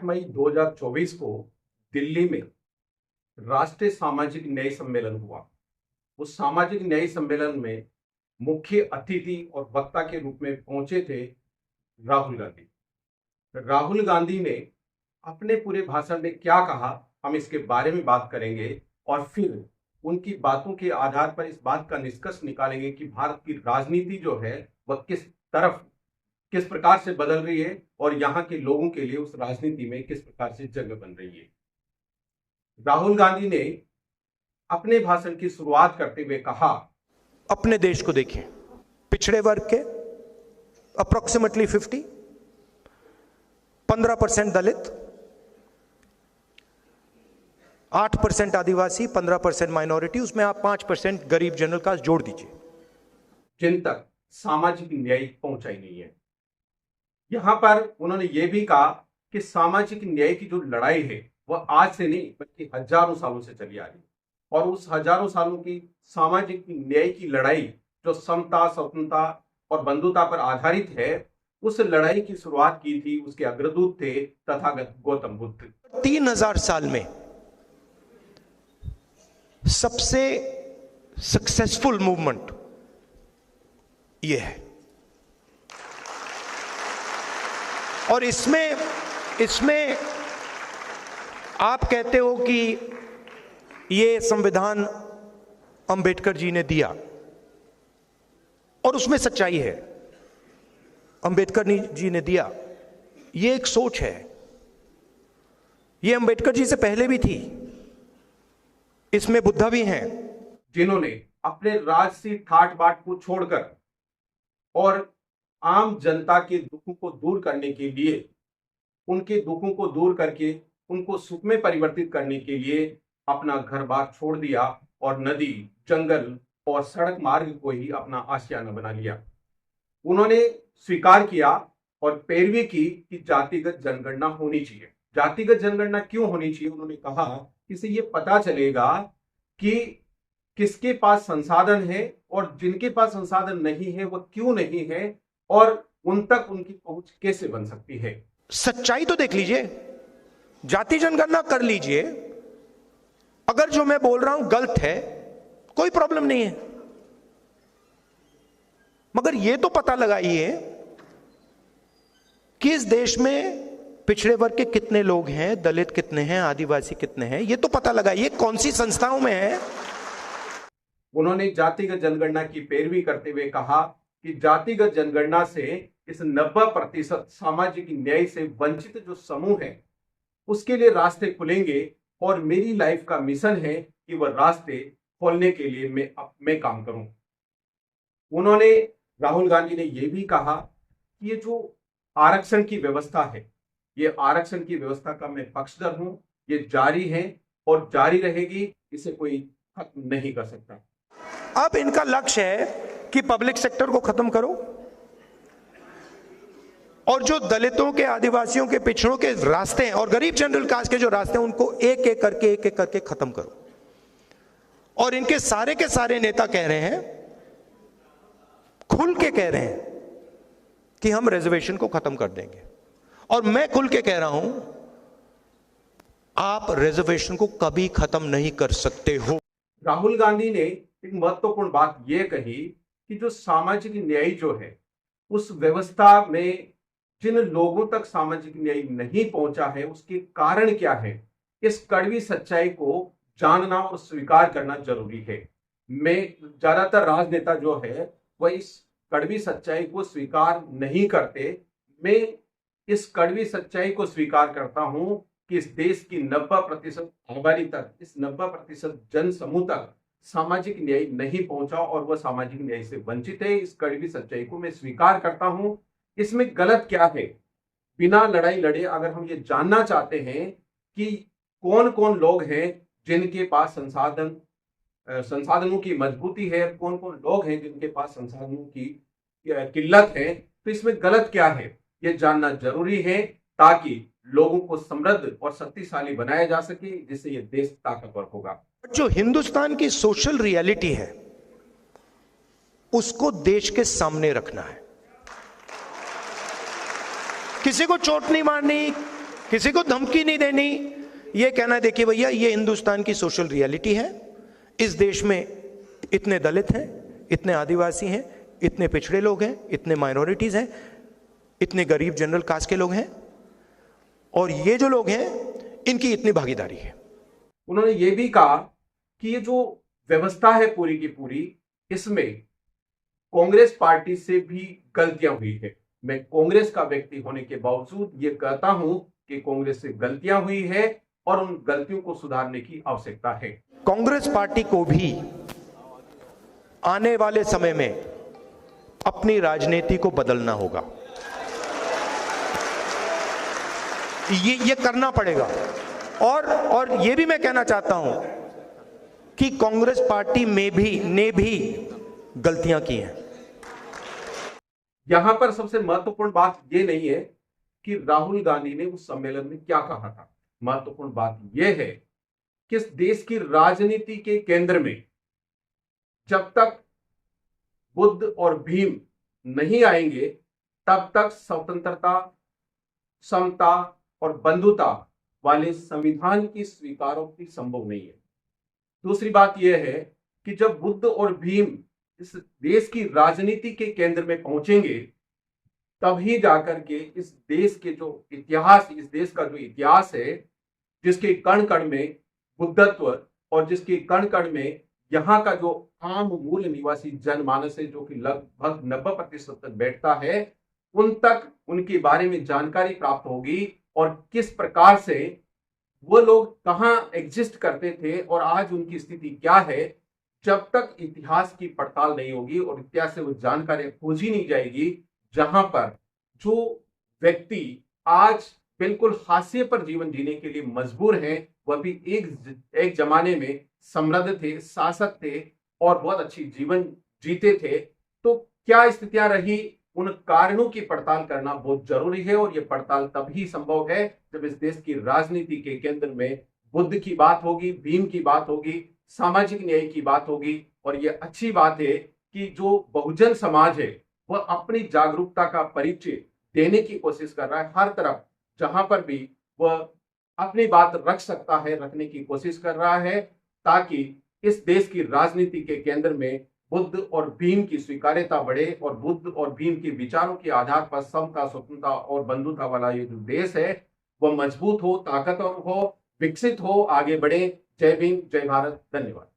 मई 2024 को दिल्ली में राष्ट्रीय सामाजिक न्याय सम्मेलन हुआ। उस सामाजिक न्याय सम्मेलन में मुख्य अतिथि और वक्ता के रूप में पहुंचे थे राहुल गांधी। राहुल गांधी ने अपने पूरे भाषण में क्या कहा, हम इसके बारे में बात करेंगे और फिर उनकी बातों के आधार पर इस बात का निष्कर्ष निकालेंगे कि भारत की राजनीति जो है वह किस प्रकार से बदल रही है और यहाँ के लोगों के लिए उस राजनीति में किस प्रकार से जगह बन रही है। राहुल गांधी ने अपने भाषण की शुरुआत करते हुए कहा, अपने देश को देखें, पिछड़े वर्ग के अप्रोक्सीमेटली 15% दलित, 8% आदिवासी, 15% माइनॉरिटी, उसमें आप 5% गरीब जनरल कास्ट जोड़ दीजिए, जिन तक सामाजिक न्याय पहुंचा ही नहीं है। यहां पर उन्होंने ये भी कहा कि सामाजिक न्याय की जो लड़ाई है वह आज से नहीं बल्कि हजारों सालों से चली आ रही है और उस हजारों सालों की सामाजिक न्याय की लड़ाई जो समता, स्वतंत्रता और बंधुता पर आधारित है, उस लड़ाई की शुरुआत की थी, उसके अग्रदूत थे तथागत गौतम बुद्ध। 3000 साल में सबसे सक्सेसफुल मूवमेंट यह है और इसमें आप कहते हो कि ये संविधान अंबेडकर जी ने दिया और उसमें सच्चाई है, अंबेडकर जी ने दिया, ये एक सोच है, ये अंबेडकर जी से पहले भी थी, इसमें बुद्धा भी हैं जिन्होंने अपने राजसी ठाट बाट को छोड़कर और आम जनता के दुखों को दूर करने के लिए, उनके दुखों को दूर करके उनको सुख में परिवर्तित करने के लिए अपना घर बार छोड़ दिया और नदी, जंगल और सड़क मार्ग को ही अपना आशियाना बना लिया। उन्होंने स्वीकार किया और पैरवी की कि जातिगत जनगणना होनी चाहिए। जातिगत जनगणना क्यों होनी चाहिए? उन्होंने कहा इससे ये पता चलेगा कि किसके पास संसाधन है और जिनके पास संसाधन नहीं है वह क्यों नहीं है और उन तक उनकी पहुंच कैसे बन सकती है। सच्चाई तो देख लीजिए, जाति जनगणना कर लीजिए, अगर जो मैं बोल रहा हूं गलत है कोई प्रॉब्लम नहीं है, मगर यह तो पता लगाइए कि इस देश में पिछड़े वर्ग के कितने लोग हैं, दलित कितने हैं, आदिवासी कितने हैं, यह तो पता लगाइए कौन सी संस्थाओं में है। उन्होंने जातिगत जनगणना की पैरवी करते हुए कहा कि जातिगत जनगणना से इस 90% सामाजिक न्याय से वंचित जो समूह है उसके लिए रास्ते खुलेंगे और मेरी लाइफ का मिशन है कि वह रास्ते खोलने के लिए मैं काम करूं। उन्होंने, राहुल गांधी ने यह भी कहा कि ये जो आरक्षण की व्यवस्था है, ये आरक्षण की व्यवस्था का मैं पक्षधर हूं, ये जारी है और जारी रहेगी, इसे कोई खत्म नहीं कर सकता। अब इनका लक्ष्य है कि पब्लिक सेक्टर को खत्म करो और जो दलितों के, आदिवासियों के, पिछड़ों के रास्ते हैं और गरीब जनरल कास्ट के जो रास्ते हैं उनको एक एक करके खत्म करो। और इनके सारे के सारे नेता कह रहे हैं, खुल के कह रहे हैं कि हम रिजर्वेशन को खत्म कर देंगे और मैं खुल के कह रहा हूं आप रिजर्वेशन को कभी खत्म नहीं कर सकते हो। राहुल गांधी ने एक महत्वपूर्ण बात यह कही कि जो सामाजिक न्याय जो है उस व्यवस्था में जिन लोगों तक सामाजिक न्याय नहीं पहुंचा है उसके कारण क्या है, इस कड़वी सच्चाई को जानना और स्वीकार करना जरूरी है। मैं ज्यादातर राजनेता जो है वह इस कड़वी सच्चाई को स्वीकार नहीं करते। मैं इस कड़वी सच्चाई को स्वीकार करता हूं कि इस देश की 90% आबादी तक, इस 90% जन समूह तक सामाजिक न्याय नहीं पहुंचा और वह सामाजिक न्याय से वंचित है। इस कड़वी सच्चाई को मैं स्वीकार करता हूं। इसमें गलत क्या है, बिना लड़ाई लड़े अगर हम ये जानना चाहते हैं कि कौन कौन लोग हैं जिनके पास संसाधनों की मजबूती है, कौन कौन लोग हैं जिनके पास संसाधनों की किल्लत है, तो इसमें गलत क्या है ये जानना जरूरी है ताकि लोगों को समृद्ध और शक्तिशाली बनाया जा सके, जिससे ये देश ताकतवर होगा। जो हिंदुस्तान की सोशल रियलिटी है उसको देश के सामने रखना है। किसी को चोट नहीं मारनी, किसी को धमकी नहीं देनी, ये कहना है देखिए भैया ये हिंदुस्तान की सोशल रियलिटी है, इस देश में इतने दलित हैं, इतने आदिवासी हैं, इतने पिछड़े लोग हैं, इतने माइनॉरिटीज हैं, इतने गरीब जनरल कास्ट के लोग हैं, और ये जो लोग हैं इनकी इतनी भागीदारी है। उन्होंने ये भी कहा कि ये जो व्यवस्था है पूरी की पूरी, इसमें कांग्रेस पार्टी से भी गलतियां हुई है। मैं कांग्रेस का व्यक्ति होने के बावजूद ये कहता हूं कि कांग्रेस से गलतियां हुई है और उन गलतियों को सुधारने की आवश्यकता है। कांग्रेस पार्टी को भी आने वाले समय में अपनी राजनीति को बदलना होगा, ये करना पड़ेगा। और ये भी मैं कहना चाहता हूं कि कांग्रेस पार्टी ने भी गलतियां की हैं। यहां पर सबसे महत्वपूर्ण बात यह नहीं है कि राहुल गांधी ने उस सम्मेलन में क्या कहा था। महत्वपूर्ण बात यह है कि इस देश की राजनीति के केंद्र में जब तक बुद्ध और भीम नहीं आएंगे तब तक स्वतंत्रता, समता और बंधुता वाले संविधान की स्वीकारोक्ति संभव नहीं है। दूसरी बात यह है कि जब बुद्ध और भीम इस देश की राजनीति के केंद्र में पहुंचेंगे तभी जाकर के इस देश के जो इतिहास, इस देश का जो इतिहास है, जिसके कण कण में बुद्धत्व और जिसके कण कण में यहाँ का जो आम मूल निवासी जनमानस है, जो कि लगभग 90% तक बैठता है, उन तक उनके बारे में जानकारी प्राप्त होगी और किस प्रकार से वो लोग कहाँ एग्जिस्ट करते थे और आज उनकी स्थिति क्या है। जब तक इतिहास की पड़ताल नहीं होगी और इतिहास से वो जानकारी खोजी नहीं जाएगी, जहां पर जो व्यक्ति आज बिल्कुल हाशिए पर जीवन जीने के लिए मजबूर हैं, वह भी एक जमाने में समृद्ध थे, शासक थे और बहुत अच्छी जीवन जीते थे, तो क्या स्थितियां रही, उन कारणों की पड़ताल करना बहुत जरूरी है। और यह पड़ताल तभी संभव है जब इस देश की राजनीति के केंद्र में बुद्ध की बात होगी, भीम की बात होगी, सामाजिक न्याय की बात होगी। और यह अच्छी बात है कि जो बहुजन समाज है वह अपनी जागरूकता का परिचय देने की कोशिश कर रहा है। हर तरफ जहां पर भी वह अपनी बात रख सकता है, रखने की कोशिश कर रहा है, ताकि इस देश की राजनीति के केंद्र में बुद्ध और भीम की स्वीकार्यता बढ़े और बुद्ध और भीम के विचारों के आधार पर समता, स्वतंत्रता और बंधुता वाला ये जो देश है वह मजबूत हो, ताकतवर हो, विकसित हो, आगे बढ़े। जय भीम, जय भारत, धन्यवाद।